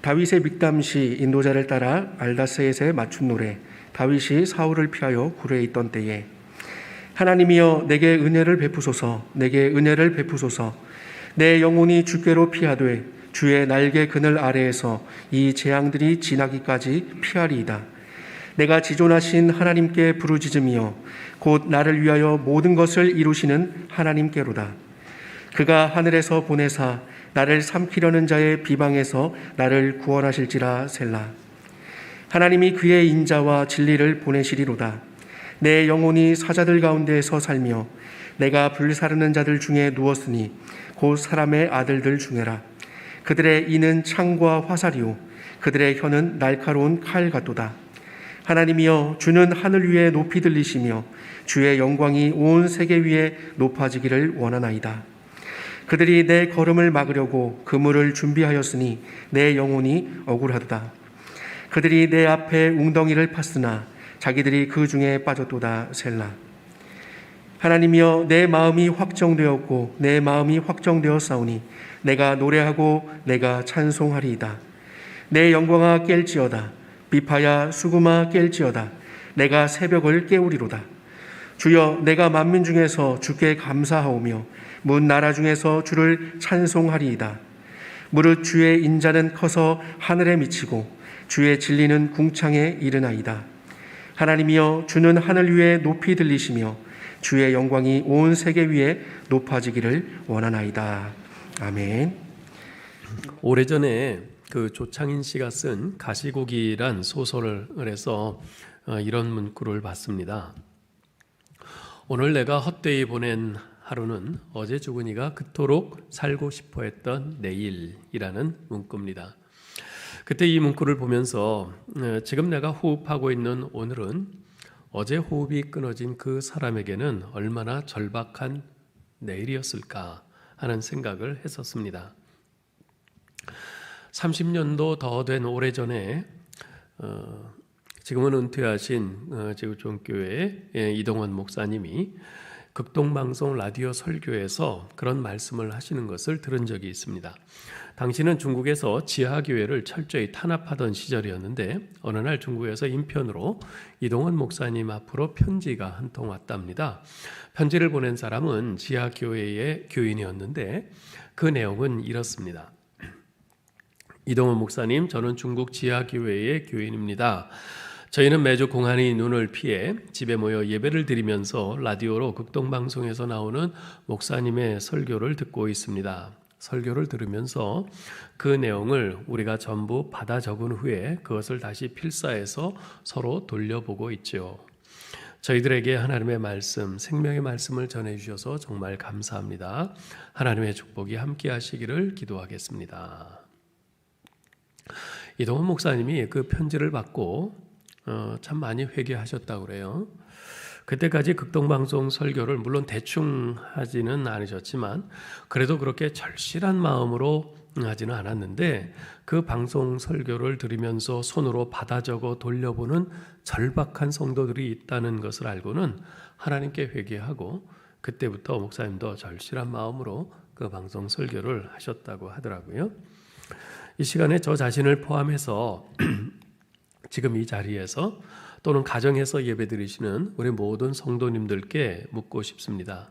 다윗의 믹담시 인도자를 따라 알다셋에 맞춘 노래. 다윗이 사울을 피하여 굴에 있던 때에 하나님이여 내게 은혜를 베푸소서. 내게 은혜를 베푸소서. 내 영혼이 주께로 피하되 주의 날개 그늘 아래에서 이 재앙들이 지나기까지 피하리이다. 내가 지존하신 하나님께 부르짖으며 곧 나를 위하여 모든 것을 이루시는 하나님께로다. 그가 하늘에서 보내사 나를 삼키려는 자의 비방에서 나를 구원하실지라. 셀라. 하나님이 그의 인자와 진리를 보내시리로다. 내 영혼이 사자들 가운데에서 살며 내가 불사르는 자들 중에 누웠으니 곧 사람의 아들들 중에라. 그들의 이는 창과 화살이요 그들의 혀는 날카로운 칼 같도다. 하나님이여 주는 하늘 위에 높이 들리시며 주의 영광이 온 세계 위에 높아지기를 원하나이다. 그들이 내 걸음을 막으려고 그물을 준비하였으니 내 영혼이 억울하도다. 그들이 내 앞에 웅덩이를 팠으나 자기들이 그 중에 빠졌도다. 셀라. 하나님이여 내 마음이 확정되었고 내 마음이 확정되었사오니 내가 노래하고 내가 찬송하리이다. 내 영광아 깰지어다. 비파야 수구마 깰지어다. 내가 새벽을 깨우리로다. 주여 내가 만민 중에서 주께 감사하오며 문 나라 중에서 주를 찬송하리이다. 무릇 주의 인자는 커서 하늘에 미치고 주의 진리는 궁창에 이르나이다. 하나님이여 주는 하늘 위에 높이 들리시며 주의 영광이 온 세계 위에 높아지기를 원하나이다. 아멘. 오래전에 그 조창인 씨가 쓴 가시고기란 소설을 해서 이런 문구를 봤습니다. 오늘 내가 헛되이 보낸 하루는 어제 죽은 이가 그토록 살고 싶어 했던 내일이라는 문구입니다. 그때 이 문구를 보면서 지금 내가 호흡하고 있는 오늘은 어제 호흡이 끊어진 그 사람에게는 얼마나 절박한 내일이었을까 하는 생각을 했었습니다. 30년도 더 된 오래전에 지금은 은퇴하신 제구종교회 이동원 목사님이 극동방송 라디오 설교에서 그런 말씀을 하시는 것을 들은 적이 있습니다. 당시는 중국에서 지하교회를 철저히 탄압하던 시절이었는데 어느 날 중국에서 인편으로 이동원 목사님 앞으로 편지가 한 통 왔답니다. 편지를 보낸 사람은 지하교회의 교인이었는데 그 내용은 이렇습니다. 이동원 목사님, 저는 중국 지하교회의 교인입니다. 저희는 매주 공안이 눈을 피해 집에 모여 예배를 드리면서 라디오로 극동방송에서 나오는 목사님의 설교를 듣고 있습니다. 설교를 들으면서 그 내용을 우리가 전부 받아 적은 후에 그것을 다시 필사해서 서로 돌려보고 있죠. 저희들에게 하나님의 말씀, 생명의 말씀을 전해주셔서 정말 감사합니다. 하나님의 축복이 함께 하시기를 기도하겠습니다. 이동원 목사님이 그 편지를 받고 참 많이 회개하셨다고 그래요. 그때까지 극동방송 설교를 물론 대충 하지는 않으셨지만 그래도 그렇게 절실한 마음으로 하지는 않았는데 그 방송 설교를 들으면서 손으로 받아 적어 돌려보는 절박한 성도들이 있다는 것을 알고는 하나님께 회개하고 그때부터 목사님도 절실한 마음으로 그 방송 설교를 하셨다고 하더라고요. 이 시간에 저 자신을 포함해서 지금 이 자리에서 또는 가정에서 예배드리시는 우리 모든 성도님들께 묻고 싶습니다.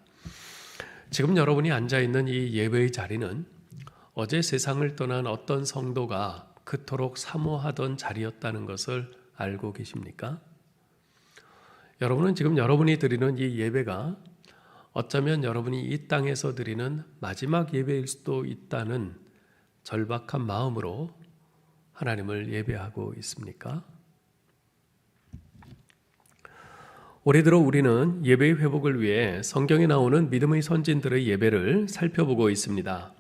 지금 여러분이 앉아있는 이 예배의 자리는 어제 세상을 떠난 어떤 성도가 그토록 사모하던 자리였다는 것을 알고 계십니까? 여러분은 지금 여러분이 드리는 이 예배가 어쩌면 여러분이 이 땅에서 드리는 마지막 예배일 수도 있다는 절박한 마음으로 하나님을 예배하고 있습니까? 올해 들어 우리는 예배의 회복을 위해 성경에 나오는 믿음의 선진들의 예배를 살펴보고 있습니다.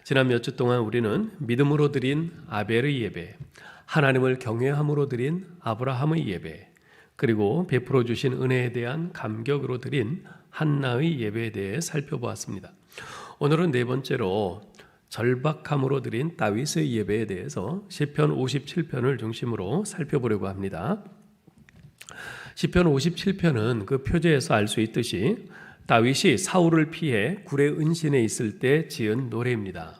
지난 몇 주 동안 우리는 믿음으로 드린 아벨의 예배, 하나님을 경외함으로 드린 아브라함의 예배, 그리고 베풀어 주신 은혜에 대한 감격으로 드린 한나의 예배에 대해 살펴보았습니다. 오늘은 네 번째로 절박함으로 드린 다윗의 예배에 대해서 시편 57편을 중심으로 살펴보려고 합니다. 시편 57편은 그 표제에서 알 수 있듯이 다윗이 사울을 피해 굴의 은신에 있을 때 지은 노래입니다.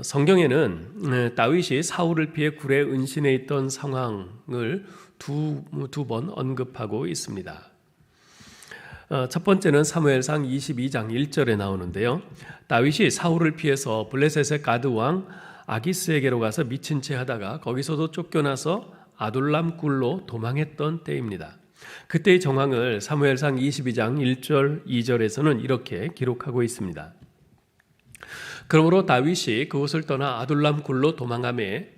성경에는 다윗이 사울을 피해 굴에 은신해 있던 상황을 두 번 언급하고 있습니다. 첫 번째는 사무엘상 22장 1절에 나오는데요. 다윗이 사울을 피해서 블레셋의 가드 왕 아기스에게로 가서 미친 채 하다가 거기서도 쫓겨나서 아둘람 굴로 도망했던 때입니다. 그때의 정황을 사무엘상 22장 1절 2절에서는 이렇게 기록하고 있습니다. 그러므로 다윗이 그곳을 떠나 아둘람 굴로 도망하매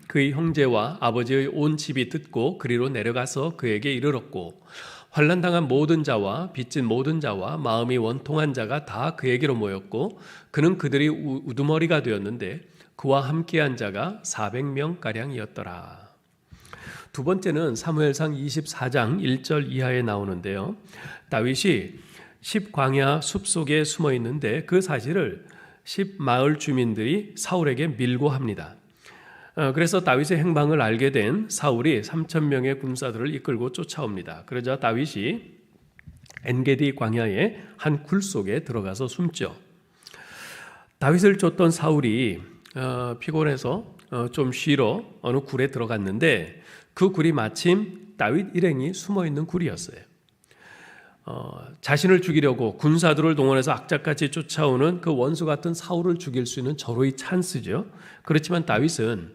그의 형제와 아버지의 온 집이 듣고 그리로 내려가서 그에게 이르렀고 환난당한 모든 자와 빚진 모든 자와 마음이 원통한 자가 다 그에게로 모였고 그는 그들이 우두머리가 되었는데 그와 함께한 자가 400명가량이었더라. 두 번째는 사무엘상 24장 1절 이하에 나오는데요. 다윗이 10광야 숲속에 숨어 있는데 그 사실을 10마을 주민들이 사울에게 밀고 합니다. 그래서 다윗의 행방을 알게 된 사울이 3,000명의 군사들을 이끌고 쫓아옵니다. 그러자 다윗이 엔게디 광야의 한 굴 속에 들어가서 숨죠. 다윗을 쫓던 사울이 피곤해서 좀 쉬러 어느 굴에 들어갔는데 그 굴이 마침 다윗 일행이 숨어있는 굴이었어요. 자신을 죽이려고 군사들을 동원해서 악착같이 쫓아오는 그 원수 같은 사울을 죽일 수 있는 절호의 찬스죠. 그렇지만 다윗은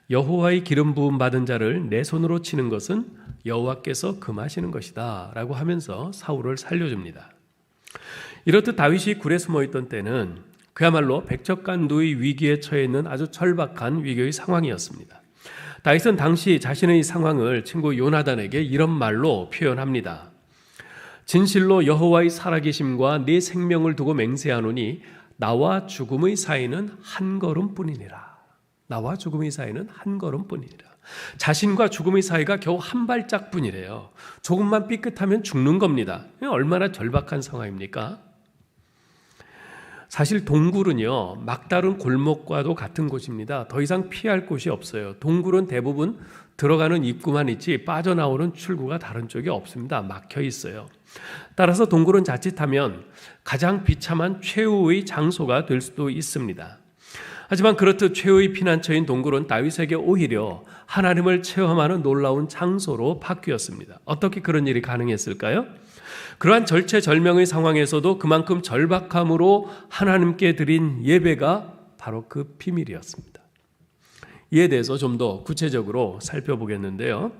여호와의 기름 부음 받은 자를 내 손으로 치는 것은 여호와께서 금하시는 것이다 라고 하면서 사울을 살려줍니다. 이렇듯 다윗이 굴에 숨어있던 때는 그야말로 백척간두의 위기에 처해 있는 아주 절박한 위기의 상황이었습니다. 다윗은 당시 자신의 상황을 친구 요나단에게 이런 말로 표현합니다. 진실로 여호와의 살아계심과 네 생명을 두고 맹세하노니 나와 죽음의 사이는 한 걸음뿐이니라. 나와 죽음의 사이는 한 걸음뿐이니라. 자신과 죽음의 사이가 겨우 한 발짝뿐이래요. 조금만 삐끗하면 죽는 겁니다. 얼마나 절박한 상황입니까? 사실 동굴은요, 막다른 골목과도 같은 곳입니다. 더 이상 피할 곳이 없어요. 동굴은 대부분 들어가는 입구만 있지 빠져나오는 출구가 다른 쪽에 없습니다. 막혀 있어요. 따라서 동굴은 자칫하면 가장 비참한 최후의 장소가 될 수도 있습니다. 하지만 그렇듯 최후의 피난처인 동굴은 다윗에게 오히려 하나님을 체험하는 놀라운 장소로 바뀌었습니다. 어떻게 그런 일이 가능했을까요? 그러한 절체절명의 상황에서도 그만큼 절박함으로 하나님께 드린 예배가 바로 그 비밀이었습니다. 이에 대해서 좀 더 구체적으로 살펴보겠는데요.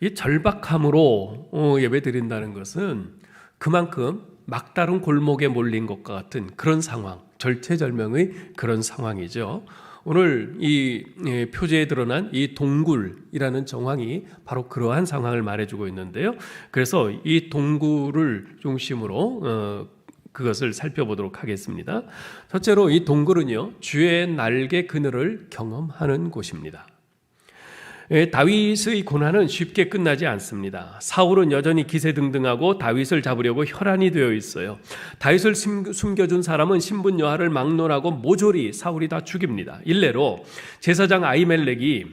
이 절박함으로 예배 드린다는 것은 그만큼 막다른 골목에 몰린 것과 같은 그런 상황, 절체절명의 그런 상황이죠. 오늘 이 표제에 드러난 이 동굴이라는 정황이 바로 그러한 상황을 말해주고 있는데요. 그래서 이 동굴을 중심으로 그것을 살펴보도록 하겠습니다. 첫째로 이 동굴은요, 주의 날개 그늘을 경험하는 곳입니다. 다윗의 고난은 쉽게 끝나지 않습니다. 사울은 여전히 기세등등하고 다윗을 잡으려고 혈안이 되어 있어요. 다윗을 숨겨준 사람은 신분 여하를 막론하고 모조리 사울이 다 죽입니다. 일례로 제사장 아히멜렉이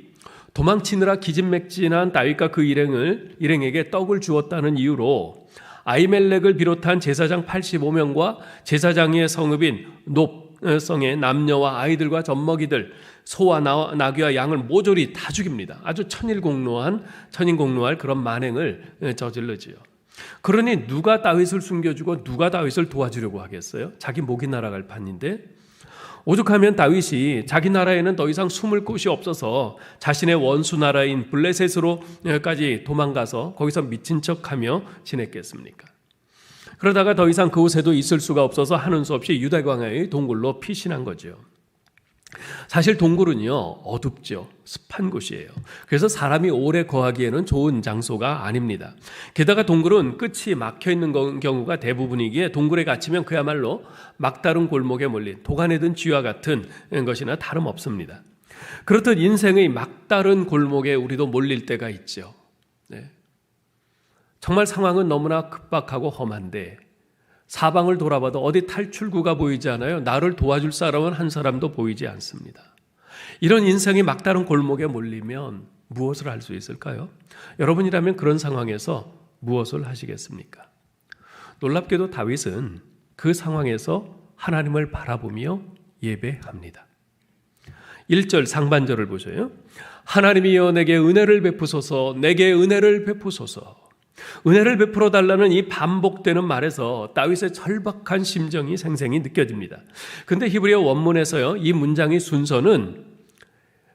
도망치느라 기진맥진한 다윗과 그 일행에게 떡을 주었다는 이유로 아히멜렉을 비롯한 제사장 85명과 제사장의 성읍인 놉성의 남녀와 아이들과 젖먹이들, 소와 나귀와 양을 모조리 다 죽입니다. 아주 천인공노할 그런 만행을 저질러지요. 그러니 누가 다윗을 숨겨주고 누가 다윗을 도와주려고 하겠어요? 자기 목이 날아갈 판인데, 오죽하면 다윗이 자기 나라에는 더 이상 숨을 곳이 없어서 자신의 원수 나라인 블레셋으로까지 도망가서 거기서 미친 척하며 지냈겠습니까? 그러다가 더 이상 그곳에도 있을 수가 없어서 하는 수 없이 유다 광야의 동굴로 피신한 거죠. 사실 동굴은요, 어둡죠. 습한 곳이에요. 그래서 사람이 오래 거하기에는 좋은 장소가 아닙니다. 게다가 동굴은 끝이 막혀 있는 경우가 대부분이기에 동굴에 갇히면 그야말로 막다른 골목에 몰린 도간에 든 쥐와 같은 것이나 다름없습니다. 그렇듯 인생의 막다른 골목에 우리도 몰릴 때가 있죠. 네. 정말 상황은 너무나 급박하고 험한데 사방을 돌아봐도 어디 탈출구가 보이지 않아요. 나를 도와줄 사람은 한 사람도 보이지 않습니다. 이런 인생이 막다른 골목에 몰리면 무엇을 할 수 있을까요? 여러분이라면 그런 상황에서 무엇을 하시겠습니까? 놀랍게도 다윗은 그 상황에서 하나님을 바라보며 예배합니다. 1절 상반절을 보세요. 하나님이여 내게 은혜를 베푸소서, 내게 은혜를 베푸소서. 은혜를 베풀어 달라는 이 반복되는 말에서 다윗의 절박한 심정이 생생히 느껴집니다. 그런데 히브리어 원문에서요, 이 문장의 순서는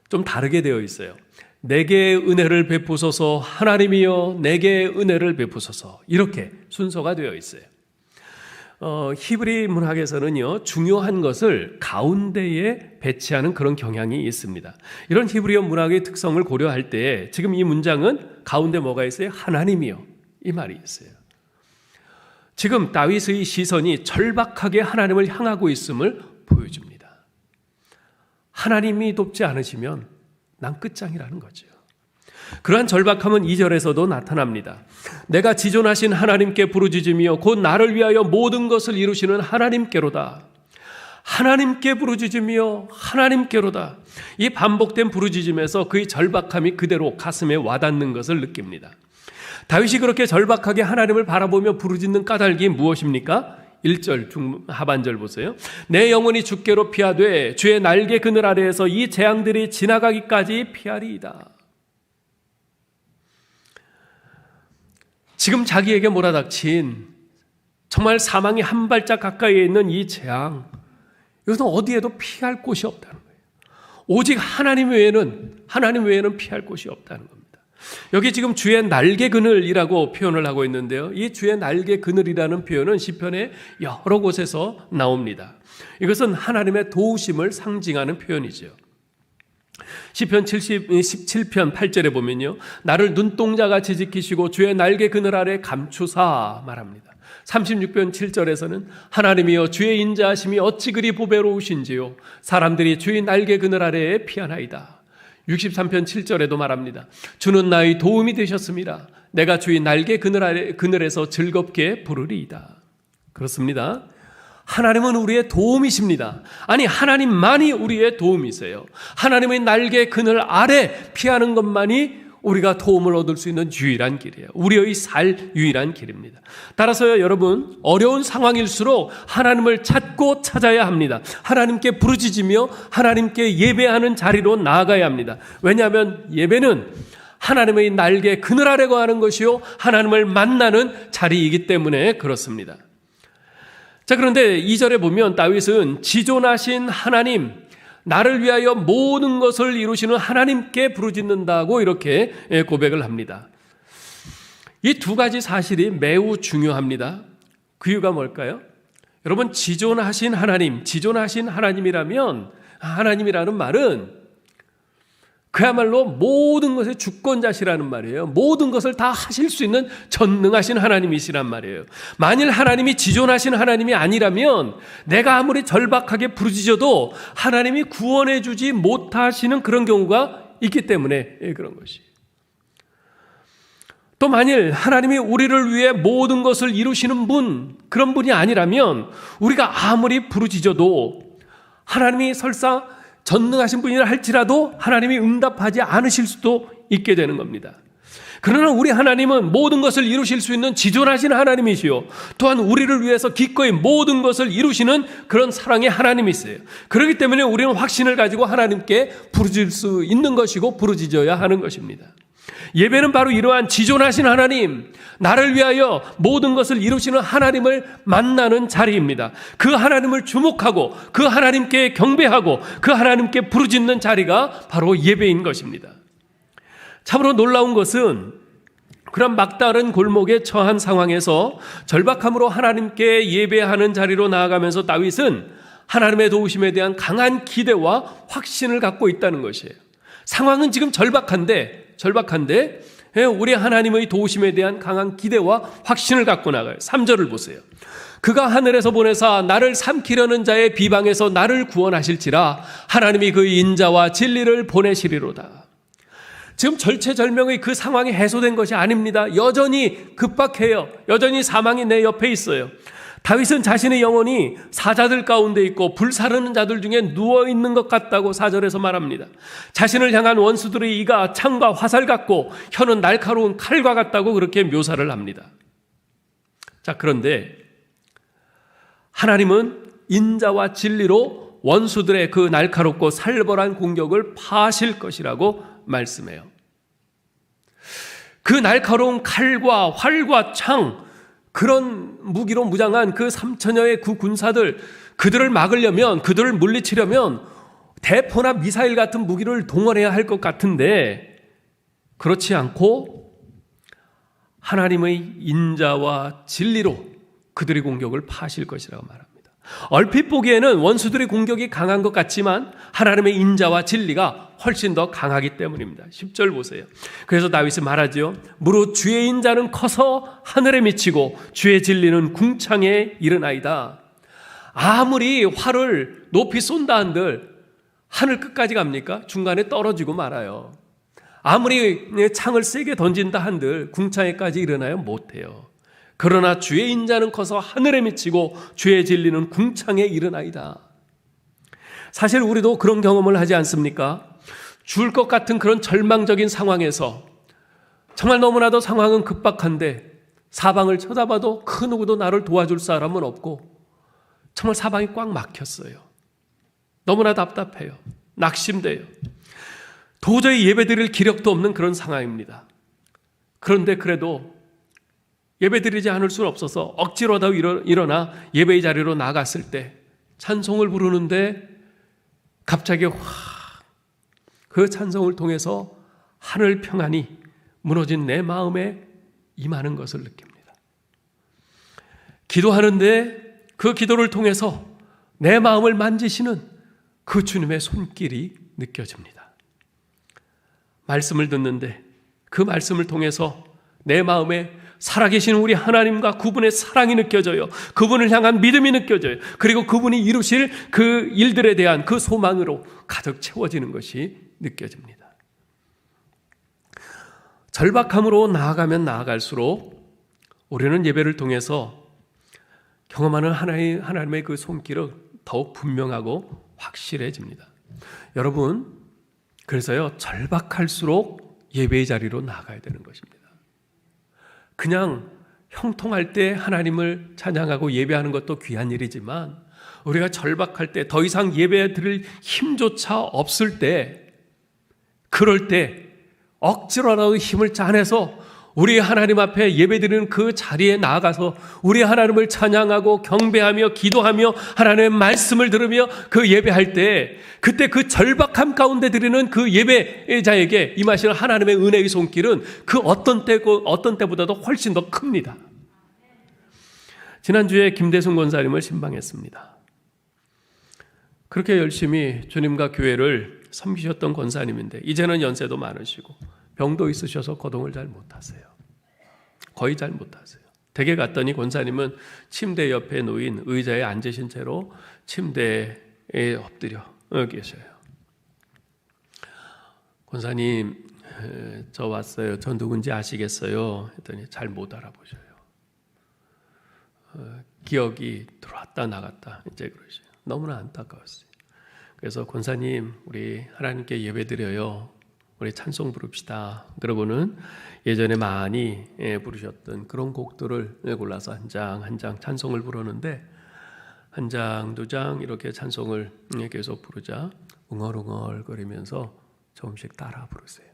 좀 다르게 되어 있어요. 내게 은혜를 베푸소서, 하나님이여 내게 은혜를 베푸소서, 이렇게 순서가 되어 있어요. 히브리 문학에서는요, 중요한 것을 가운데에 배치하는 그런 경향이 있습니다. 이런 히브리어 문학의 특성을 고려할 때 지금 이 문장은 가운데 뭐가 있어요? 하나님이요, 이 말이 있어요. 지금 다윗의 시선이 절박하게 하나님을 향하고 있음을 보여줍니다. 하나님이 돕지 않으시면 난 끝장이라는 거죠. 그러한 절박함은 2절에서도 나타납니다. 내가 지존하신 하나님께 부르짖으며 곧 나를 위하여 모든 것을 이루시는 하나님께로다. 하나님께 부르짖으며 하나님께로다. 이 반복된 부르짖음에서 그의 절박함이 그대로 가슴에 와닿는 것을 느낍니다. 다윗이 그렇게 절박하게 하나님을 바라보며 부르짖는 까닭이 무엇입니까? 1절 하반절 보세요. 내 영혼이 주께로 피하되 주의 날개 그늘 아래에서 이 재앙들이 지나가기까지 피하리이다. 지금 자기에게 몰아닥친 정말 사망이 한 발짝 가까이에 있는 이 재앙, 이것은 어디에도 피할 곳이 없다는 거예요. 오직 하나님 외에는 피할 곳이 없다는 겁니다. 여기 지금 주의 날개 그늘이라고 표현을 하고 있는데요, 이 주의 날개 그늘이라는 표현은 시편의 여러 곳에서 나옵니다. 이것은 하나님의 도우심을 상징하는 표현이죠. 시편 17편 8절에 보면요, 나를 눈동자같이 지키시고 주의 날개 그늘 아래 감추사 말합니다. 36편 7절에서는 하나님이여 주의 인자하심이 어찌 그리 보배로우신지요, 사람들이 주의 날개 그늘 아래에 피하나이다. 63편 7절에도 말합니다. 주는 나의 도움이 되셨습니다. 내가 주의 날개 그늘에서 즐겁게 부르리이다. 그렇습니다. 하나님은 우리의 도움이십니다. 아니, 하나님만이 우리의 도움이세요. 하나님의 날개 그늘 아래 피하는 것만이 우리가 도움을 얻을 수 있는 유일한 길이에요. 우리의 살 유일한 길입니다. 따라서요, 여러분, 어려운 상황일수록 하나님을 찾고 찾아야 합니다. 하나님께 부르짖으며 하나님께 예배하는 자리로 나아가야 합니다. 왜냐하면 예배는 하나님의 날개 그늘 아래 거하는 것이요, 하나님을 만나는 자리이기 때문에 그렇습니다. 자, 그런데 2절에 보면 다윗은 지존하신 하나님, 나를 위하여 모든 것을 이루시는 하나님께 부르짖는다고 이렇게 고백을 합니다. 이 두 가지 사실이 매우 중요합니다. 그 이유가 뭘까요? 여러분, 지존하신 하나님이라면, 하나님이라는 말은 그야말로 모든 것의 주권자시라는 말이에요. 모든 것을 다 하실 수 있는 전능하신 하나님이시란 말이에요. 만일 하나님이 지존하신 하나님이 아니라면 내가 아무리 절박하게 부르짖어도 하나님이 구원해 주지 못하시는 그런 경우가 있기 때문에 그런 것이. 또 만일 하나님이 우리를 위해 모든 것을 이루시는 분, 그런 분이 아니라면 우리가 아무리 부르짖어도 하나님이 설사 전능하신 분이라 할지라도 하나님이 응답하지 않으실 수도 있게 되는 겁니다. 그러나 우리 하나님은 모든 것을 이루실 수 있는 지존하신 하나님이시요, 또한 우리를 위해서 기꺼이 모든 것을 이루시는 그런 사랑의 하나님이세요. 그렇기 때문에 우리는 확신을 가지고 하나님께 부르짖을 수 있는 것이고 부르짖어야 하는 것입니다. 예배는 바로 이러한 지존하신 하나님, 나를 위하여 모든 것을 이루시는 하나님을 만나는 자리입니다. 그 하나님을 주목하고 그 하나님께 경배하고 그 하나님께 부르짖는 자리가 바로 예배인 것입니다. 참으로 놀라운 것은 그런 막다른 골목에 처한 상황에서 절박함으로 하나님께 예배하는 자리로 나아가면서 다윗은 하나님의 도우심에 대한 강한 기대와 확신을 갖고 있다는 것이에요. 상황은 지금 절박한데 우리 하나님의 도우심에 대한 강한 기대와 확신을 갖고 나가요. 3절을 보세요. 그가 하늘에서 보내사 나를 삼키려는 자의 비방에서 나를 구원하실지라 하나님이 그 인자와 진리를 보내시리로다. 지금 절체절명의 그 상황이 해소된 것이 아닙니다. 여전히 급박해요. 여전히 사망이 내 옆에 있어요. 다윗은 자신의 영혼이 사자들 가운데 있고 불사르는 자들 중에 누워있는 것 같다고 4절에서 말합니다. 자신을 향한 원수들의 이가 창과 화살 같고 혀는 날카로운 칼과 같다고 그렇게 묘사를 합니다. 자, 그런데 하나님은 인자와 진리로 원수들의 그 날카롭고 살벌한 공격을 파하실 것이라고 말씀해요. 그 날카로운 칼과 활과 창, 그런 무기로 무장한 그 3천여의 그 군사들, 그들을 막으려면, 그들을 물리치려면 대포나 미사일 같은 무기를 동원해야 할 것 같은데, 그렇지 않고 하나님의 인자와 진리로 그들의 공격을 파하실 것이라고 말합니다. 얼핏 보기에는 원수들의 공격이 강한 것 같지만 하나님의 인자와 진리가 훨씬 더 강하기 때문입니다. 10절 보세요. 그래서 다윗은 말하죠. 무릇 주의 인자는 커서 하늘에 미치고 주의 진리는 궁창에 이르나이다. 아무리 활을 높이 쏜다 한들 하늘 끝까지 갑니까? 중간에 떨어지고 말아요. 아무리 창을 세게 던진다 한들 궁창에까지 이르나요? 못해요. 그러나 주의 인자는 커서 하늘에 미치고 주의 진리는 궁창에 이르나이다. 사실 우리도 그런 경험을 하지 않습니까? 죽을 것 같은 그런 절망적인 상황에서 정말 너무나도 상황은 급박한데 사방을 쳐다봐도 그 누구도 나를 도와줄 사람은 없고 정말 사방이 꽉 막혔어요. 너무나 답답해요. 낙심돼요. 도저히 예배드릴 기력도 없는 그런 상황입니다. 그런데 그래도 예배드리지 않을 수는 없어서 억지로라도 일어나 예배의 자리로 나갔을 때 찬송을 부르는데 갑자기 그 찬송을 통해서 하늘 평안이 무너진 내 마음에 임하는 것을 느낍니다. 기도하는데 그 기도를 통해서 내 마음을 만지시는 그 주님의 손길이 느껴집니다. 말씀을 듣는데 그 말씀을 통해서 내 마음에 살아계신 우리 하나님과 그분의 사랑이 느껴져요. 그분을 향한 믿음이 느껴져요. 그리고 그분이 이루실 그 일들에 대한 그 소망으로 가득 채워지는 것이 느껴집니다. 절박함으로 나아가면 나아갈수록 우리는 예배를 통해서 경험하는 하나님의 그 손길은 더욱 분명하고 확실해집니다. 여러분, 그래서요, 절박할수록 예배의 자리로 나아가야 되는 것입니다. 그냥 형통할 때 하나님을 찬양하고 예배하는 것도 귀한 일이지만 우리가 절박할 때 더 이상 예배 드릴 힘조차 없을 때, 그럴 때 억지로라도 힘을 짜내서 우리 하나님 앞에 예배드리는 그 자리에 나아가서 우리 하나님을 찬양하고 경배하며 기도하며 하나님의 말씀을 들으며 그 예배할 때, 그때 그 절박함 가운데 드리는 그 예배자에게 임하시는 하나님의 은혜의 손길은 그 어떤 때보다도 훨씬 더 큽니다. 지난주에 김대순 권사님을 신방했습니다. 그렇게 열심히 주님과 교회를 섬기셨던 권사님인데 이제는 연세도 많으시고 병도 있으셔서 거동을 잘 못하세요. 거의 잘 못하세요. 댁에 갔더니 권사님은 침대 옆에 놓인 의자에 앉으신 채로 침대에 엎드려 계셔요. 권사님, 저 왔어요. 저 누군지 아시겠어요? 했더니 잘 못 알아보셔요. 기억이 들어왔다 나갔다 이제 그러셔요. 너무나 안타까웠어요. 그래서 권사님, 우리 하나님께 예배드려요. 우리 찬송 부릅시다. 그러고는 예전에 많이 부르셨던 그런 곡들을 골라서 한 장 한 장 찬송을 부르는데, 한 장, 두 장 이렇게 찬송을 계속 부르자 웅얼웅얼 거리면서 조금씩 따라 부르세요.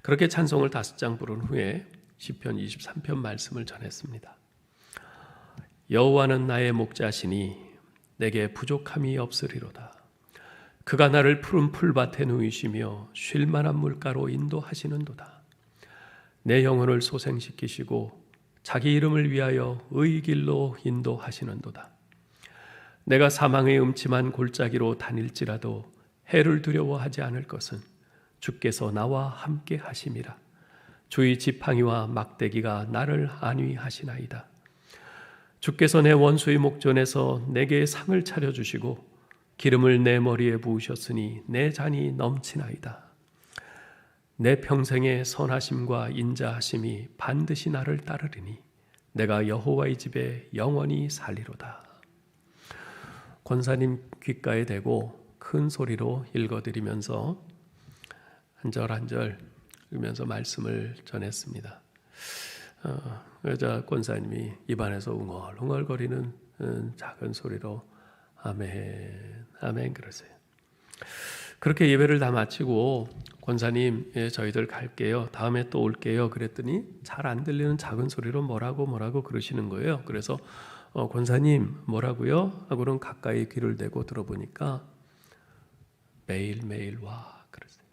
그렇게 찬송을 5장 부른 후에 시편 23편 말씀을 전했습니다. 여호와는 나의 목자시니 내게 부족함이 없으리로다. 그가 나를 푸른 풀밭에 누이시며 쉴 만한 물가로 인도하시는도다. 내 영혼을 소생시키시고 자기 이름을 위하여 의의 길로 인도하시는도다. 내가 사망의 음침한 골짜기로 다닐지라도 해를 두려워하지 않을 것은 주께서 나와 함께 하심이라. 주의 지팡이와 막대기가 나를 안위하시나이다. 주께서 내 원수의 목전에서 내게 상을 차려주시고 기름을 내 머리에 부으셨으니 내 잔이 넘치나이다. 내 평생의 선하심과 인자하심이 반드시 나를 따르리니 내가 여호와의 집에 영원히 살리로다. 권사님 귓가에 대고 큰 소리로 읽어드리면서 한 절 한 절 읽으면서 말씀을 전했습니다. 여자 권사님이 입안에서 웅얼웅얼거리는 작은 소리로 아멘, 아멘 그러세요. 그렇게 예배를 다 마치고 권사님, 저희들 갈게요. 다음에 또 올게요. 그랬더니 잘 안 들리는 작은 소리로 뭐라고 그러시는 거예요. 그래서 권사님 뭐라고요? 하고는 가까이 귀를 대고 들어보니까 매일매일 와 그러세요.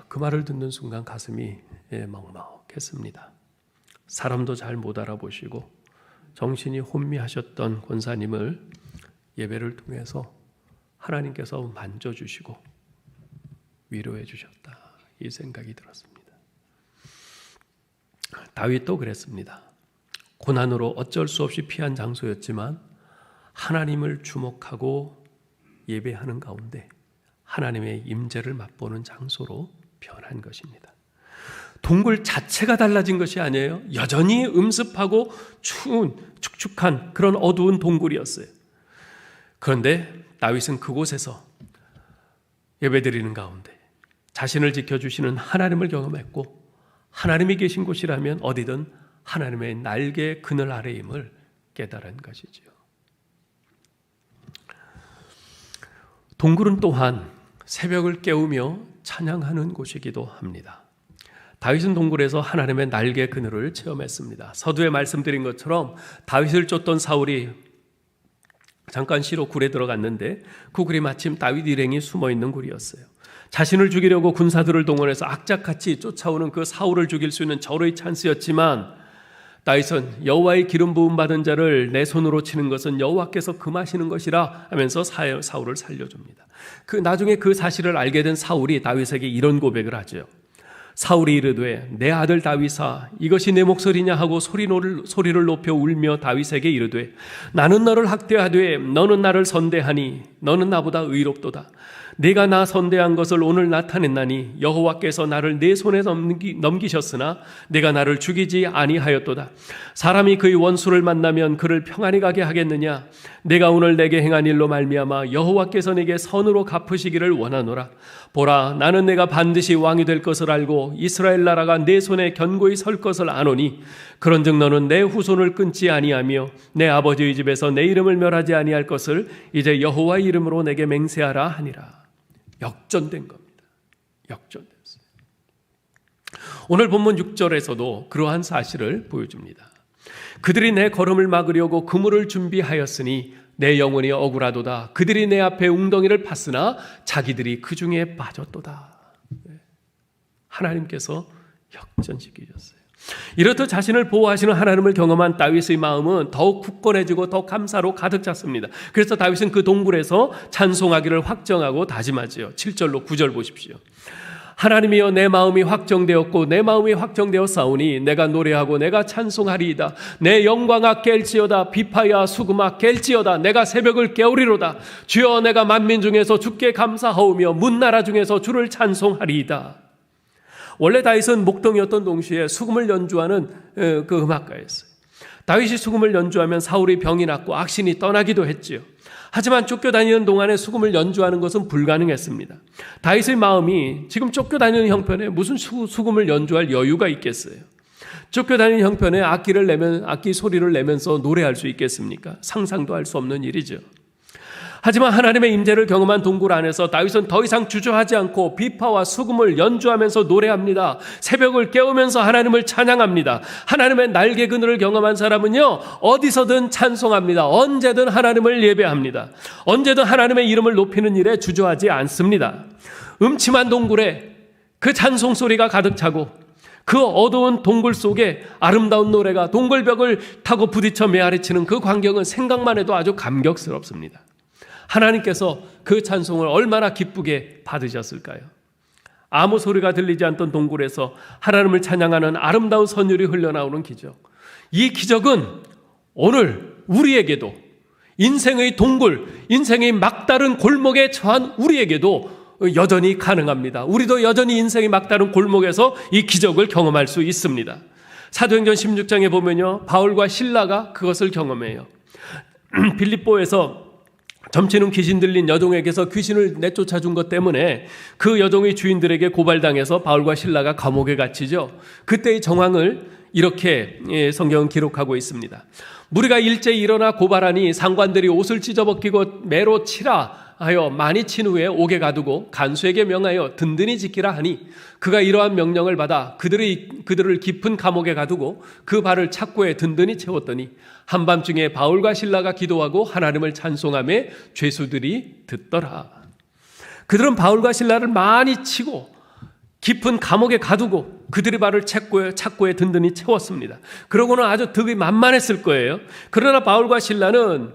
그 말을 듣는 순간 가슴이 먹먹했습니다. 사람도 잘 못 알아보시고 정신이 혼미하셨던 권사님을 예배를 통해서 하나님께서 만져주시고 위로해 주셨다, 이 생각이 들었습니다. 다윗도 그랬습니다. 고난으로 어쩔 수 없이 피한 장소였지만 하나님을 주목하고 예배하는 가운데 하나님의 임재를 맛보는 장소로 변한 것입니다. 동굴 자체가 달라진 것이 아니에요. 여전히 음습하고 추운 축축한 그런 어두운 동굴이었어요. 그런데 다윗은 그곳에서 예배드리는 가운데 자신을 지켜주시는 하나님을 경험했고, 하나님이 계신 곳이라면 어디든 하나님의 날개 그늘 아래임을 깨달은 것이지요. 동굴은 또한 새벽을 깨우며 찬양하는 곳이기도 합니다. 다윗은 동굴에서 하나님의 날개 그늘을 체험했습니다. 서두에 말씀드린 것처럼 다윗을 쫓던 사울이 잠깐 쉬러 굴에 들어갔는데 그 굴이 마침 다윗 일행이 숨어있는 굴이었어요. 자신을 죽이려고 군사들을 동원해서 악착같이 쫓아오는 그 사울을 죽일 수 있는 절호의 찬스였지만 다윗은 여호와의 기름 부음 받은 자를 내 손으로 치는 것은 여호와께서 금하시는 것이라 하면서 사울을 살려줍니다. 나중에 그 사실을 알게 된 사울이 다윗에게 이런 고백을 하죠. 사울이 이르되 내 아들 다윗아 이것이 내 목소리냐 하고 소리를 높여 울며 다윗에게 이르되 나는 너를 학대하되 너는 나를 선대하니 너는 나보다 의롭도다. 네가 나 선대한 것을 오늘 나타냈나니 여호와께서 나를 내 손에 넘기셨으나 내가 나를 죽이지 아니하였도다. 사람이 그의 원수를 만나면 그를 평안히 가게 하겠느냐. 내가 오늘 내게 행한 일로 말미암아 여호와께서 내게 선으로 갚으시기를 원하노라. 보라 나는 내가 반드시 왕이 될 것을 알고 이스라엘 나라가 내 손에 견고히 설 것을 아노니 그런즉 너는 내 후손을 끊지 아니하며 내 아버지의 집에서 내 이름을 멸하지 아니할 것을 이제 여호와의 이름으로 내게 맹세하라 하니라. 역전된 겁니다. 역전됐어요. 오늘 본문 6절에서도 그러한 사실을 보여줍니다. 그들이 내 걸음을 막으려고 그물을 준비하였으니 내 영혼이 억울하도다. 그들이 내 앞에 웅덩이를 팠으나 자기들이 그 중에 빠졌도다. 하나님께서 역전시키셨어요. 이렇듯 자신을 보호하시는 하나님을 경험한 다윗의 마음은 더욱 굳건해지고 더 감사로 가득 찼습니다. 그래서 다윗은 그 동굴에서 찬송하기를 확정하고 다짐하지요. 7절로 9절 보십시오. 하나님이여 내 마음이 확정되었고 내 마음이 확정되었사오니 내가 노래하고 내가 찬송하리이다. 내 영광아 깰지어다. 비파야 수금아 깰지어다. 내가 새벽을 깨우리로다. 주여 내가 만민 중에서 주께 감사하오며 문나라 중에서 주를 찬송하리이다. 원래 다윗은 목동이었던 동시에 수금을 연주하는 그 음악가였어요. 다윗이 수금을 연주하면 사울이 병이 낫고 악신이 떠나기도 했지요. 하지만 쫓겨다니는 동안에 수금을 연주하는 것은 불가능했습니다. 다윗의 마음이 지금 쫓겨다니는 형편에 무슨 수금을 연주할 여유가 있겠어요. 쫓겨다니는 형편에 악기 소리를 내면서 노래할 수 있겠습니까? 상상도 할 수 없는 일이죠. 하지만 하나님의 임재를 경험한 동굴 안에서 다윗은 더 이상 주저하지 않고 비파와 수금을 연주하면서 노래합니다. 새벽을 깨우면서 하나님을 찬양합니다. 하나님의 날개 그늘을 경험한 사람은요, 어디서든 찬송합니다. 언제든 하나님을 예배합니다. 언제든 하나님의 이름을 높이는 일에 주저하지 않습니다. 음침한 동굴에 그 찬송 소리가 가득 차고 그 어두운 동굴 속에 아름다운 노래가 동굴벽을 타고 부딪혀 메아리치는 그 광경은 생각만 해도 아주 감격스럽습니다. 하나님께서 그 찬송을 얼마나 기쁘게 받으셨을까요? 아무 소리가 들리지 않던 동굴에서 하나님을 찬양하는 아름다운 선율이 흘러나오는 기적. 이 기적은 오늘 우리에게도 인생의 동굴, 인생의 막다른 골목에 처한 우리에게도 여전히 가능합니다. 우리도 여전히 인생의 막다른 골목에서 이 기적을 경험할 수 있습니다. 사도행전 16장에 보면요, 바울과 실라가 그것을 경험해요. 빌립보에서 점치는 귀신 들린 여종에게서 귀신을 내쫓아 준 것 때문에 그 여종의 주인들에게 고발당해서 바울과 실라가 감옥에 갇히죠. 그때의 정황을 이렇게 성경은 기록하고 있습니다. 무리가 일제히 일어나 고발하니 상관들이 옷을 찢어벗기고 매로 치라 하여 많이 친 후에 옥에 가두고 간수에게 명하여 든든히 지키라 하니 그가 이러한 명령을 받아 그들을 깊은 감옥에 가두고 그 발을 착고에 든든히 채웠더니 한밤중에 바울과 실라가 기도하고 하나님을 찬송하며 죄수들이 듣더라. 그들은 바울과 실라를 많이 치고 깊은 감옥에 가두고 그들의 발을 착고에 든든히 채웠습니다. 그러고는 아주 득이 만만했을 거예요. 그러나 바울과 실라는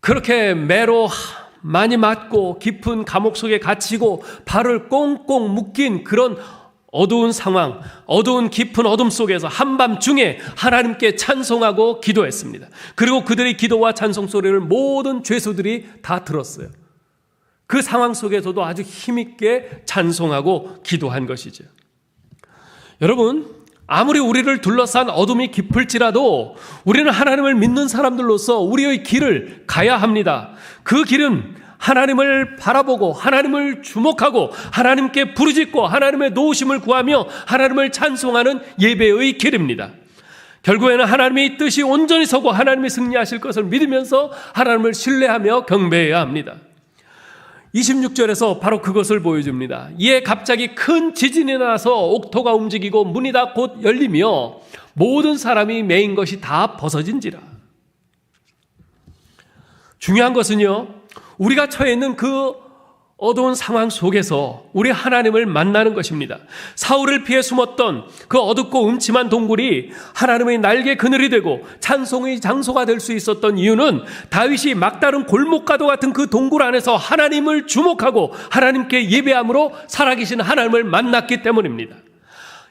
그렇게 매로 많이 맞고 깊은 감옥 속에 갇히고 발을 꽁꽁 묶인 그런 어두운 상황, 어두운 깊은 어둠 속에서 한밤중에 하나님께 찬송하고 기도했습니다. 그리고 그들의 기도와 찬송 소리를 모든 죄수들이 다 들었어요. 그 상황 속에서도 아주 힘있게 찬송하고 기도한 것이죠. 여러분, 아무리 우리를 둘러싼 어둠이 깊을지라도 우리는 하나님을 믿는 사람들로서 우리의 길을 가야 합니다. 그 길은 하나님을 바라보고 하나님을 주목하고 하나님께 부르짖고 하나님의 도우심을 구하며 하나님을 찬송하는 예배의 길입니다. 결국에는 하나님의 뜻이 온전히 서고 하나님이 승리하실 것을 믿으면서 하나님을 신뢰하며 경배해야 합니다. 26절에서 바로 그것을 보여줍니다. 이에 갑자기 큰 지진이 나서 옥토가 움직이고 문이 다 곧 열리며 모든 사람이 매인 것이 다 벗어진지라. 중요한 것은요, 우리가 처해 있는 그 어두운 상황 속에서 우리 하나님을 만나는 것입니다. 사울을 피해 숨었던 그 어둡고 음침한 동굴이 하나님의 날개 그늘이 되고 찬송의 장소가 될 수 있었던 이유는 다윗이 막다른 골목가도 같은 그 동굴 안에서 하나님을 주목하고 하나님께 예배함으로 살아계신 하나님을 만났기 때문입니다.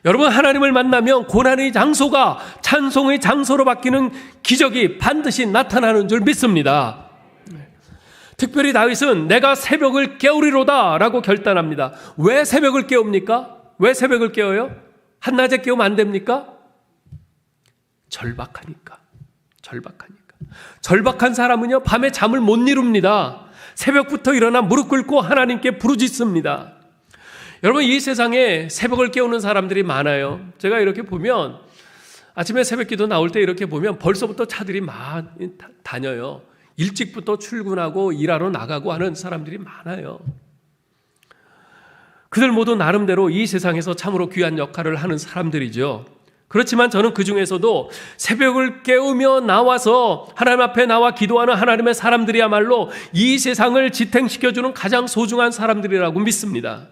여러분, 하나님을 만나면 고난의 장소가 찬송의 장소로 바뀌는 기적이 반드시 나타나는 줄 믿습니다. 특별히 다윗은 내가 새벽을 깨우리로다 라고 결단합니다. 왜 새벽을 깨웁니까? 왜 새벽을 깨워요? 한낮에 깨우면 안 됩니까? 절박하니까. 절박한 사람은요, 밤에 잠을 못 이룹니다. 새벽부터 일어나 무릎 꿇고 하나님께 부르짖습니다. 여러분, 이 세상에 새벽을 깨우는 사람들이 많아요. 제가 이렇게 보면 아침에 새벽기도 나올 때 이렇게 보면 벌써부터 차들이 많이 다녀요. 일찍부터 출근하고 일하러 나가고 하는 사람들이 많아요. 그들 모두 나름대로 이 세상에서 참으로 귀한 역할을 하는 사람들이죠. 그렇지만 저는 그 중에서도 새벽을 깨우며 나와서 하나님 앞에 나와 기도하는 하나님의 사람들이야말로 이 세상을 지탱시켜주는 가장 소중한 사람들이라고 믿습니다.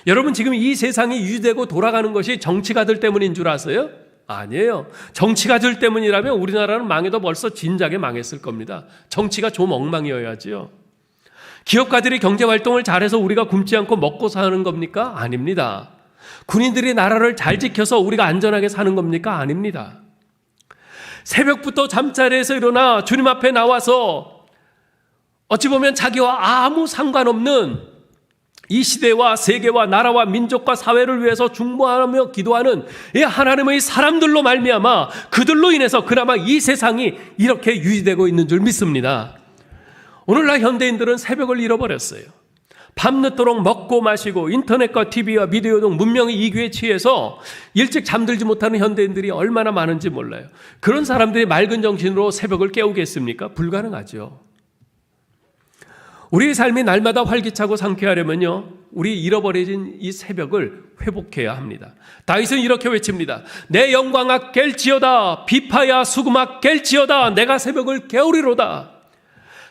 여러분, 지금 이 세상이 유지되고 돌아가는 것이 정치가들 때문인 줄 아세요? 아니에요. 정치가들 때문이라면 우리나라는 망해도 벌써 진작에 망했을 겁니다. 정치가 좀 엉망이어야지요. 기업가들이 경제활동을 잘해서 우리가 굶지 않고 먹고 사는 겁니까? 아닙니다. 군인들이 나라를 잘 지켜서 우리가 안전하게 사는 겁니까? 아닙니다. 새벽부터 잠자리에서 일어나 주님 앞에 나와서 어찌 보면 자기와 아무 상관없는 이 시대와 세계와 나라와 민족과 사회를 위해서 중보하며 기도하는 이 하나님의 사람들로 말미암아 그들로 인해서 그나마 이 세상이 이렇게 유지되고 있는 줄 믿습니다. 오늘날 현대인들은 새벽을 잃어버렸어요. 밤늦도록 먹고 마시고 인터넷과 TV와 비디오 등 문명의 이규에 취해서 일찍 잠들지 못하는 현대인들이 얼마나 많은지 몰라요. 그런 사람들이 맑은 정신으로 새벽을 깨우겠습니까? 불가능하죠. 우리의 삶이 날마다 활기차고 상쾌하려면요, 우리 잃어버려진 이 새벽을 회복해야 합니다. 다윗은 이렇게 외칩니다. 내 영광아 깰지어다, 비파야 수금아 깰지어다, 내가 새벽을 깨우리로다.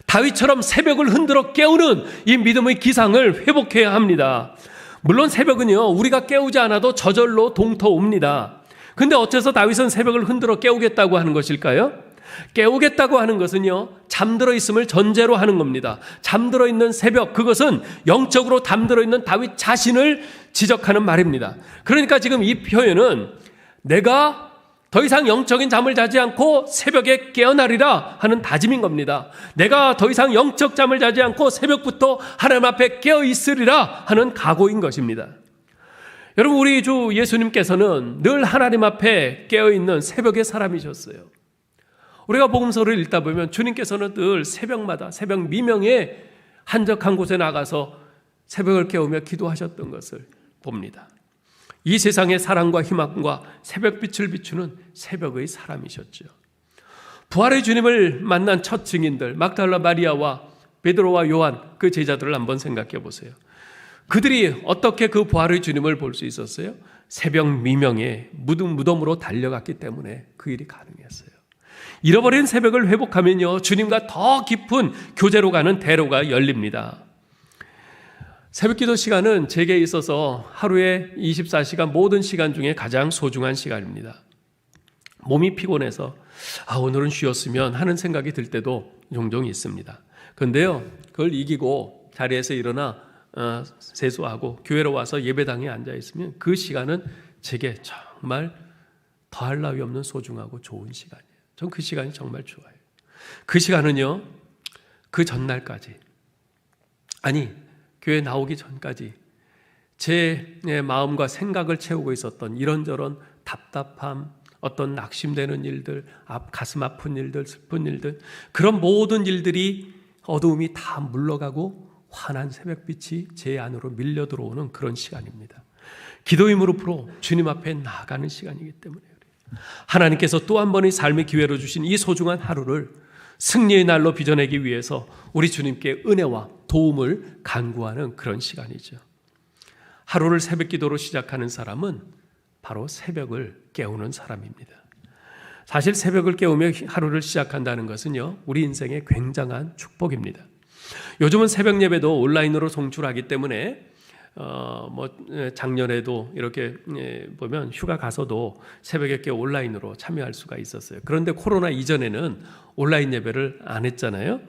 다윗처럼 새벽을 흔들어 깨우는 이 믿음의 기상을 회복해야 합니다. 물론 새벽은요, 우리가 깨우지 않아도 저절로 동터옵니다. 근데 어째서 다윗은 새벽을 흔들어 깨우겠다고 하는 것일까요? 깨우겠다고 하는 것은요, 잠들어 있음을 전제로 하는 겁니다. 잠들어 있는 새벽, 그것은 영적으로 잠들어 있는 다윗 자신을 지적하는 말입니다. 그러니까 지금 이 표현은 내가 더 이상 영적인 잠을 자지 않고 새벽에 깨어나리라 하는 다짐인 겁니다. 내가 더 이상 영적 잠을 자지 않고 새벽부터 하나님 앞에 깨어 있으리라 하는 각오인 것입니다. 여러분, 우리 주 예수님께서는 늘 하나님 앞에 깨어 있는 새벽의 사람이셨어요. 우리가 복음서를 읽다 보면 주님께서는 늘 새벽마다 새벽 미명에 한적한 곳에 나가서 새벽을 깨우며 기도하셨던 것을 봅니다. 이 세상의 사랑과 희망과 새벽빛을 비추는 새벽의 사람이셨죠. 부활의 주님을 만난 첫 증인들 막달라 마리아와 베드로와 요한 그 제자들을 한번 생각해 보세요. 그들이 어떻게 그 부활의 주님을 볼 수 있었어요? 새벽 미명에 무덤으로 달려갔기 때문에 그 일이 가능했어요. 잃어버린 새벽을 회복하면요, 주님과 더 깊은 교제로 가는 대로가 열립니다. 새벽기도 시간은 제게 있어서 하루에 24시간 모든 시간 중에 가장 소중한 시간입니다. 몸이 피곤해서 오늘은 쉬었으면 하는 생각이 들 때도 종종 있습니다. 그런데요, 그걸 이기고 자리에서 일어나 세수하고 교회로 와서 예배당에 앉아 있으면 그 시간은 제게 정말 더할 나위 없는 소중하고 좋은 시간이에요. 전 그 시간이 정말 좋아요. 그 시간은요, 그 전날까지, 아니 교회 나오기 전까지 제 마음과 생각을 채우고 있었던 이런저런 답답함, 어떤 낙심되는 일들, 가슴 아픈 일들, 슬픈 일들, 그런 모든 일들이 어두움이 다 물러가고 환한 새벽빛이 제 안으로 밀려 들어오는 그런 시간입니다. 기도의 무릎으로 주님 앞에 나아가는 시간이기 때문에 하나님께서 또 한 번의 삶의 기회로 주신 이 소중한 하루를 승리의 날로 빚어내기 위해서 우리 주님께 은혜와 도움을 간구하는 그런 시간이죠. 하루를 새벽 기도로 시작하는 사람은 바로 새벽을 깨우는 사람입니다. 사실 새벽을 깨우며 하루를 시작한다는 것은요, 우리 인생의 굉장한 축복입니다. 요즘은 새벽 예배도 온라인으로 송출하기 때문에 작년에도 이렇게 보면 휴가 가서도 새벽에 깨어 온라인으로 참여할 수가 있었어요. 그런데 코로나 이전에는 온라인 예배를 안 했잖아요.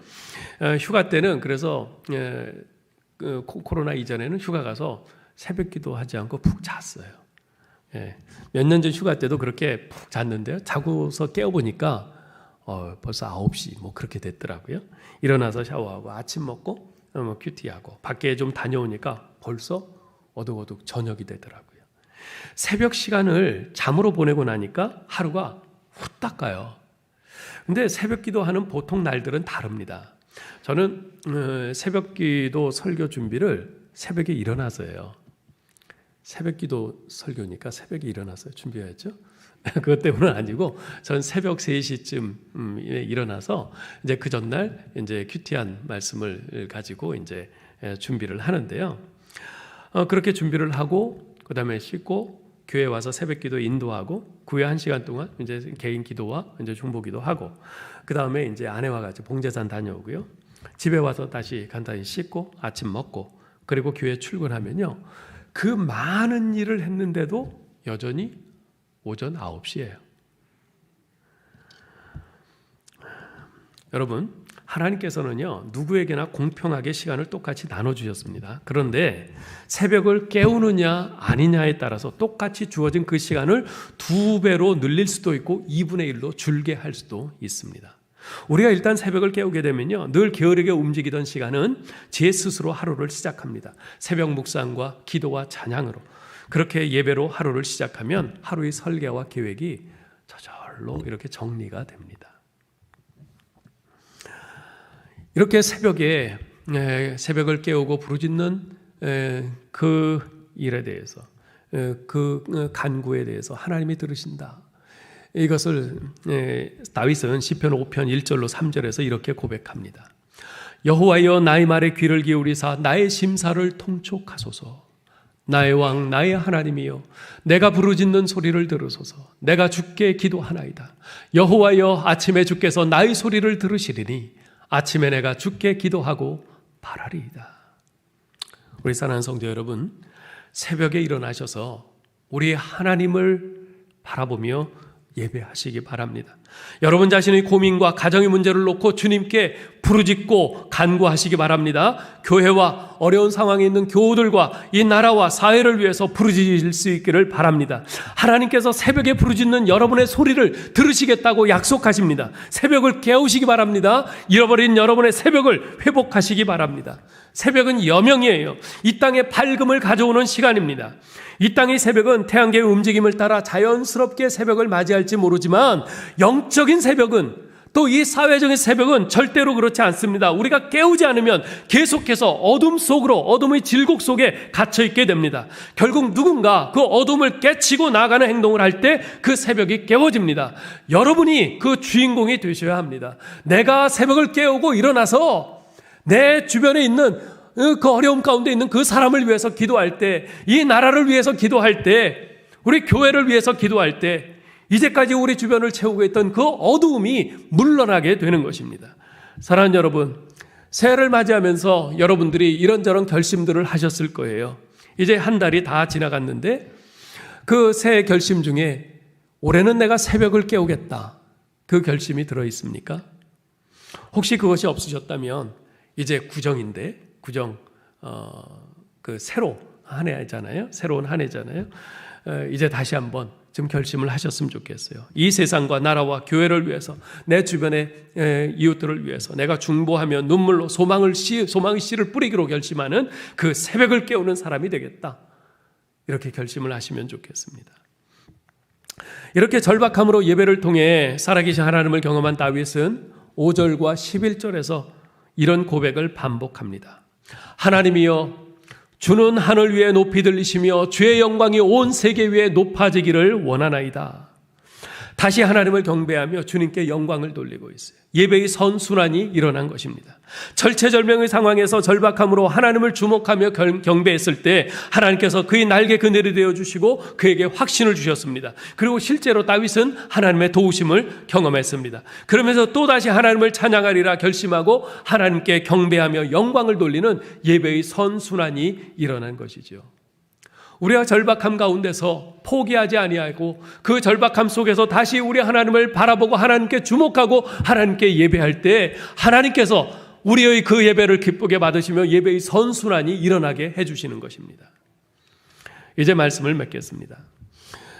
휴가 때는 그래서 코로나 이전에는 휴가 가서 새벽 기도하지 않고 푹 잤어요. 몇 년 전 휴가 때도 그렇게 푹 잤는데요. 자고서 깨어보니까 벌써 9시 뭐 그렇게 됐더라고요. 일어나서 샤워하고 아침 먹고 큐티하고 밖에 좀 다녀오니까 벌써 어둑어둑 저녁이 되더라고요. 새벽 시간을 잠으로 보내고 나니까 하루가 후딱 가요. 근데 새벽 기도하는 보통 날들은 다릅니다. 저는 새벽 기도 설교 준비를 새벽에 일어나서 해요. 새벽 기도 설교니까 새벽에 일어나서 준비해야죠. 그것 때문은 아니고 전 새벽 3시쯤 일어나서 이제 그 전날 이제 큐티한 말씀을 가지고 이제 준비를 하는데요. 그렇게 준비를 하고 그다음에 씻고 교회 와서 새벽 기도 인도하고 그 후에 1시간 동안 이제 개인 기도와 이제 중보 기도하고 그다음에 이제 아내와 같이 봉제산 다녀오고요. 집에 와서 다시 간단히 씻고 아침 먹고 그리고 교회 출근하면요. 그 많은 일을 했는데도 여전히 오전 9시예요. 여러분, 하나님께서는요, 누구에게나 공평하게 시간을 똑같이 나눠주셨습니다. 그런데 새벽을 깨우느냐 아니냐에 따라서 똑같이 주어진 그 시간을 2배로 늘릴 수도 있고 2분의 1로 줄게 할 수도 있습니다. 우리가 일단 새벽을 깨우게 되면요, 늘 게으르게 움직이던 시간은 제 스스로 하루를 시작합니다. 새벽 묵상과 기도와 찬양으로 그렇게 예배로 하루를 시작하면 하루의 설계와 계획이 저절로 이렇게 정리가 됩니다. 이렇게 새벽을 깨우고 부르짖는 그 일에 대해서 그 간구에 대해서 하나님이 들으신다. 이것을 다윗은 시편 5편 1절로 3절에서 이렇게 고백합니다. 여호와여 나의 말에 귀를 기울이사 나의 심사를 통촉하소서. 나의 왕 나의 하나님이여 내가 부르짖는 소리를 들으소서. 내가 주께 기도하나이다. 여호와여 아침에 주께서 나의 소리를 들으시리니 아침에 내가 주께 기도하고 바라리이다. 우리 사랑하는 성도 여러분, 새벽에 일어나셔서 우리 하나님을 바라보며 예배하시기 바랍니다. 여러분 자신의 고민과 가정의 문제를 놓고 주님께 부르짖고 간구하시기 바랍니다. 교회와 어려운 상황에 있는 교우들과 이 나라와 사회를 위해서 부르짖을 수 있기를 바랍니다. 하나님께서 새벽에 부르짖는 여러분의 소리를 들으시겠다고 약속하십니다. 새벽을 깨우시기 바랍니다. 잃어버린 여러분의 새벽을 회복하시기 바랍니다. 새벽은 여명이에요. 이 땅에 밝음을 가져오는 시간입니다. 이 땅의 새벽은 태양계의 움직임을 따라 자연스럽게 새벽을 맞이할지 모르지만 영적인 새벽은 또 이 사회적인 새벽은 절대로 그렇지 않습니다. 우리가 깨우지 않으면 계속해서 어둠 속으로, 어둠의 질곡 속에 갇혀있게 됩니다. 결국 누군가 그 어둠을 깨치고 나가는 행동을 할 때 그 새벽이 깨워집니다. 여러분이 그 주인공이 되셔야 합니다. 내가 새벽을 깨우고 일어나서 내 주변에 있는 그 어려움 가운데 있는 그 사람을 위해서 기도할 때, 이 나라를 위해서 기도할 때, 우리 교회를 위해서 기도할 때 이제까지 우리 주변을 채우고 있던 그 어두움이 물러나게 되는 것입니다. 사랑하는 여러분, 새해를 맞이하면서 여러분들이 이런저런 결심들을 하셨을 거예요. 이제 한 달이 다 지나갔는데 그 새해 결심 중에 올해는 내가 새벽을 깨우겠다, 그 결심이 들어있습니까? 혹시 그것이 없으셨다면 이제 구정인데, 구정 그 새로 한 해잖아요. 새로운 한 해잖아요. 이제 다시 한번 좀 결심을 하셨으면 좋겠어요. 이 세상과 나라와 교회를 위해서, 내 주변의 이웃들을 위해서 내가 중보하며 눈물로 소망의 씨를 뿌리기로 결심하는 그 새벽을 깨우는 사람이 되겠다, 이렇게 결심을 하시면 좋겠습니다. 이렇게 절박함으로 예배를 통해 살아계신 하나님을 경험한 다윗은 5절과 11절에서 이런 고백을 반복합니다. 하나님이여, 주는 하늘 위에 높이 들리시며 주의 영광이 온 세계 위에 높아지기를 원하나이다. 다시 하나님을 경배하며 주님께 영광을 돌리고 있어요. 예배의 선순환이 일어난 것입니다. 절체절명의 상황에서 절박함으로 하나님을 주목하며 경배했을 때 하나님께서 그의 날개 그늘이 되어주시고 그에게 확신을 주셨습니다. 그리고 실제로 다윗은 하나님의 도우심을 경험했습니다. 그러면서 또다시 하나님을 찬양하리라 결심하고 하나님께 경배하며 영광을 돌리는 예배의 선순환이 일어난 것이죠. 우리가 절박함 가운데서 포기하지 아니하고 그 절박함 속에서 다시 우리 하나님을 바라보고 하나님께 주목하고 하나님께 예배할 때 하나님께서 우리의 그 예배를 기쁘게 받으시며 예배의 선순환이 일어나게 해주시는 것입니다. 이제 말씀을 맺겠습니다.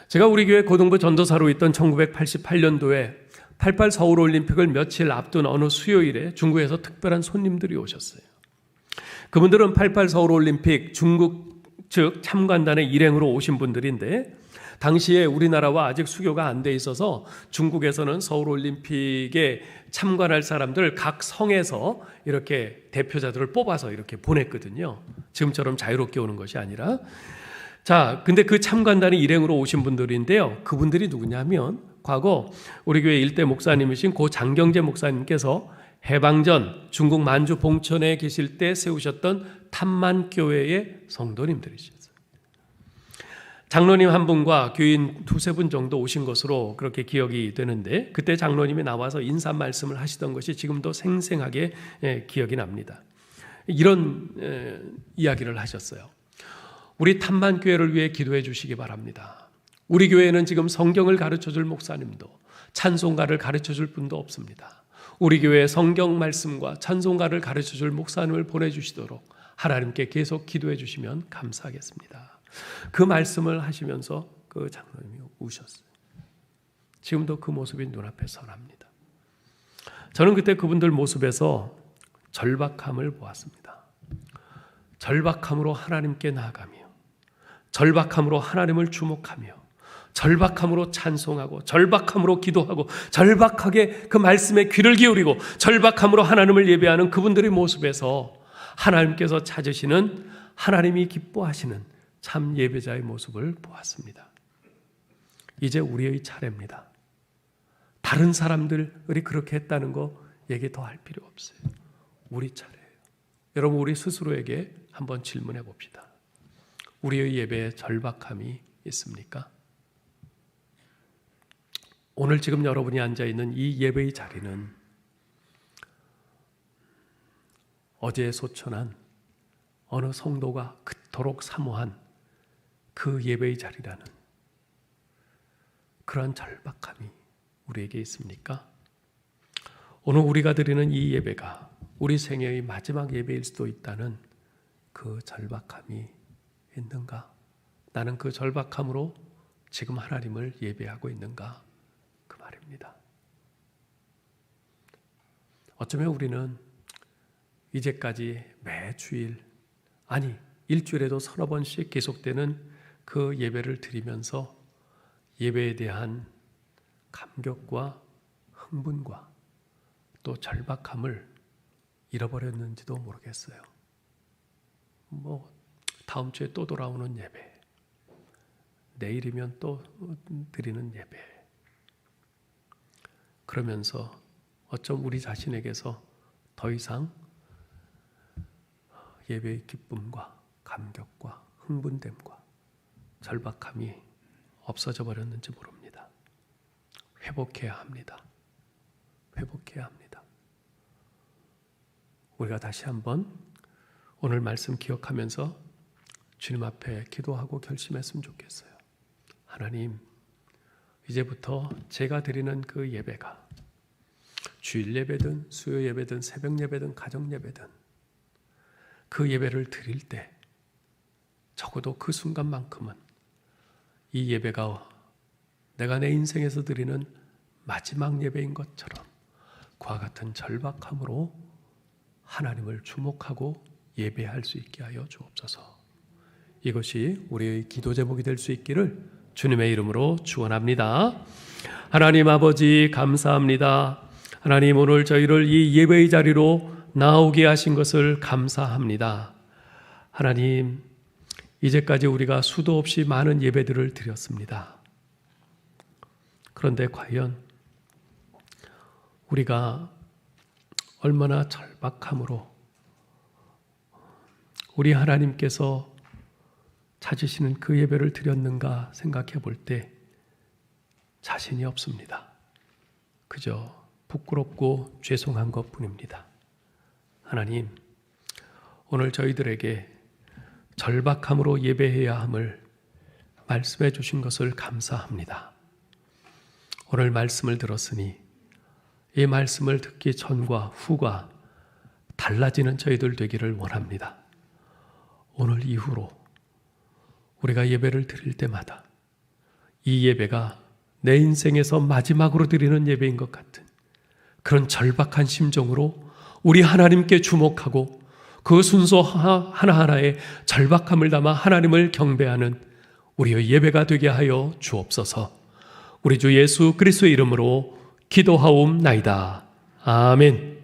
제가 우리 교회 고등부 전도사로 있던 1988년도에 88 서울올림픽을 며칠 앞둔 어느 수요일에 중국에서 특별한 손님들이 오셨어요. 그분들은 88 서울올림픽 중국 즉 참관단의 일행으로 오신 분들인데, 당시에 우리나라와 아직 수교가 안 돼 있어서 중국에서는 서울올림픽에 참관할 사람들 각 성에서 이렇게 대표자들을 뽑아서 이렇게 보냈거든요. 지금처럼 자유롭게 오는 것이 아니라. 자, 근데 그 참관단의 일행으로 오신 분들인데요, 그분들이 누구냐면 과거 우리 교회 일대 목사님이신 고 장경재 목사님께서 해방전 중국 만주 봉천에 계실 때 세우셨던 탐만교회의 성도님들이셨어요. 장로님 한 분과 교인 두세 분 정도 오신 것으로 그렇게 기억이 되는데, 그때 장로님이 나와서 인사 말씀을 하시던 것이 지금도 생생하게 기억이 납니다. 이런 이야기를 하셨어요. 우리 탐만교회를 위해 기도해 주시기 바랍니다. 우리 교회는 지금 성경을 가르쳐줄 목사님도 찬송가를 가르쳐줄 분도 없습니다. 우리 교회에 성경 말씀과 찬송가를 가르쳐줄 목사님을 보내주시도록 하나님께 계속 기도해 주시면 감사하겠습니다. 그 말씀을 하시면서 그 장로님이 우셨어요. 지금도 그 모습이 눈앞에 선합니다. 저는 그때 그분들 모습에서 절박함을 보았습니다. 절박함으로 하나님께 나아가며, 절박함으로 하나님을 주목하며, 절박함으로 찬송하고, 절박함으로 기도하고, 절박하게 그 말씀에 귀를 기울이고, 절박함으로 하나님을 예배하는 그분들의 모습에서 하나님께서 찾으시는, 하나님이 기뻐하시는 참 예배자의 모습을 보았습니다. 이제 우리의 차례입니다. 다른 사람들이 그렇게 했다는 거 얘기 더 할 필요 없어요. 우리 차례예요. 여러분, 우리 스스로에게 한번 질문해 봅시다. 우리의 예배에 절박함이 있습니까? 오늘 지금 여러분이 앉아있는 이 예배의 자리는 어제 소천한 어느 성도가 그토록 사모한 그 예배의 자리라는 그러한 절박함이 우리에게 있습니까? 오늘 우리가 드리는 이 예배가 우리 생애의 마지막 예배일 수도 있다는 그 절박함이 있는가? 나는 그 절박함으로 지금 하나님을 예배하고 있는가? 그 말입니다. 어쩌면 우리는 이제까지 매 주일, 아니 일주일에도 서너 번씩 계속되는 그 예배를 드리면서 예배에 대한 감격과 흥분과 또 절박함을 잃어버렸는지도 모르겠어요. 다음 주에 또 돌아오는 예배, 내일이면 또 드리는 예배, 그러면서 어쩜 우리 자신에게서 더 이상 예배의 기쁨과 감격과 흥분됨과 절박함이 없어져 버렸는지 모릅니다. 회복해야 합니다. 회복해야 합니다. 우리가 다시 한번 오늘 말씀 기억하면서 주님 앞에 기도하고 결심했으면 좋겠어요. 하나님, 이제부터 제가 드리는 그 예배가 주일 예배든 수요 예배든 새벽 예배든 가정 예배든 그 예배를 드릴 때 적어도 그 순간만큼은 이 예배가 내가 내 인생에서 드리는 마지막 예배인 것처럼 그와 같은 절박함으로 하나님을 주목하고 예배할 수 있게 하여 주옵소서. 이것이 우리의 기도 제목이 될 수 있기를 주님의 이름으로 축원합니다. 하나님 아버지 감사합니다. 하나님, 오늘 저희를 이 예배의 자리로 나오게 하신 것을 감사합니다. 하나님, 이제까지 우리가 수도 없이 많은 예배들을 드렸습니다. 그런데 과연 우리가 얼마나 절박함으로 우리 하나님께서 찾으시는 그 예배를 드렸는가 생각해 볼 때 자신이 없습니다. 그저 부끄럽고 죄송한 것뿐입니다. 하나님, 오늘 저희들에게 절박함으로 예배해야 함을 말씀해 주신 것을 감사합니다. 오늘 말씀을 들었으니 이 말씀을 듣기 전과 후가 달라지는 저희들 되기를 원합니다. 오늘 이후로 우리가 예배를 드릴 때마다 이 예배가 내 인생에서 마지막으로 드리는 예배인 것 같은 그런 절박한 심정으로 우리 하나님께 주목하고 그 순서 하나하나에 절박함을 담아 하나님을 경배하는 우리의 예배가 되게 하여 주옵소서. 우리 주 예수 그리스도의 이름으로 기도하옵나이다. 아멘.